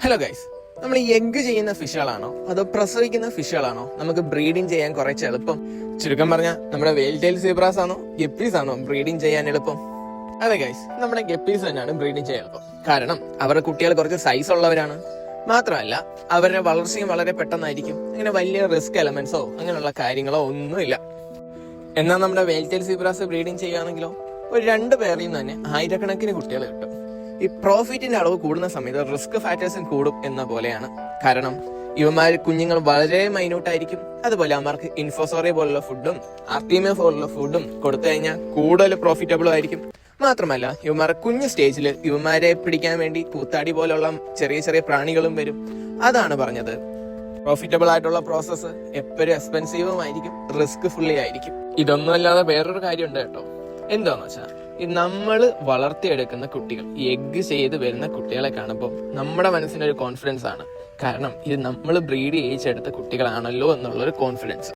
Hello guys, നമ്മൾ ഈ egg ചെയ്യുന്ന ഫിഷുകളാണോ അതോ പ്രസവിക്കുന്ന ഫിഷുകളാണോ നമുക്ക് ബ്രീഡിങ് ചെയ്യാൻ കുറച്ച് എളുപ്പം? ചുരുക്കം പറഞ്ഞാൽ നമ്മുടെ വെയിൽ ടെയിൽ സീബ്രാസ് ആണോ ഗപ്പീസ് ആണോ ബ്രീഡിങ് ചെയ്യാൻ എളുപ്പം? അതെ ഗൈസ്, നമ്മുടെ ഗപ്പീസ് തന്നെയാണ് ബ്രീഡിങ് ചെയ്യാൻ എളുപ്പം. കാരണം അവരുടെ കുട്ടികൾ കുറച്ച് സൈസ് ഉള്ളവരാണ്. മാത്രമല്ല അവരുടെ വളർച്ചയും വളരെ പെട്ടെന്നായിരിക്കും. അങ്ങനെ വലിയ റിസ്ക് എലമെന്റ്സോ അങ്ങനെയുള്ള കാര്യങ്ങളോ ഒന്നുമില്ല. എന്നാൽ നമ്മുടെ വെയിൽ ടെയിൽ സീബ്രാസ് ബ്രീഡിങ് ചെയ്യുകയാണെങ്കിലോ ഒരു 2 പേരിൽ നിന്ന് തന്നെ ആയിരക്കണക്കിന് കുട്ടികൾ കിട്ടും. ഈ പ്രോഫിറ്റിന്റെ അളവ് കൂടുന്ന സമയത്ത് റിസ്ക് ഫാക്ടേഴ്സും കൂടും എന്ന പോലെയാണ്. കാരണം കുഞ്ഞുങ്ങൾ വളരെ മൈന്യൂട്ടായിരിക്കും. അതുപോലെ അവർക്ക് ഇൻഫോസോറിയ പോലുള്ള ഫുഡും ആർട്ടീമിയ പോലുള്ള ഫുഡും കൊടുത്തു കഴിഞ്ഞാൽ കൂടുതൽ പ്രോഫിറ്റബിളും ആയിരിക്കും. മാത്രമല്ല കുഞ്ഞു സ്റ്റേജിൽ ഇവന്മാരെ പിടിക്കാൻ വേണ്ടി കൂത്താടി പോലുള്ള ചെറിയ ചെറിയ പ്രാണികളും വരും. അതാണ് പറഞ്ഞത്, പ്രോഫിറ്റബിൾ ആയിട്ടുള്ള പ്രോസസ്സ് എപ്പോഴും എക്സ്പെൻസീവും ആയിരിക്കും, റിസ്ക് ഫുള്ളി ആയിരിക്കും. ഇതൊന്നും അല്ലാതെ വേറൊരു കാര്യമുണ്ട് കേട്ടോ. എന്താന്ന് വെച്ചാൽ ഈ നമ്മൾ വളർത്തിയെടുക്കുന്ന കുട്ടികൾ, ഈ എഗ്ഗ് ചെയ്ത് വരുന്ന കുട്ടികളെ കാണുമ്പോൾ നമ്മുടെ മനസ്സിനൊരു കോൺഫിഡൻസ് ആണ്. കാരണം ഇത് നമ്മൾ ബ്രീഡ് ചെയ്യിച്ചെടുത്ത കുട്ടികളാണല്ലോ എന്നുള്ളൊരു കോൺഫിഡൻസ്.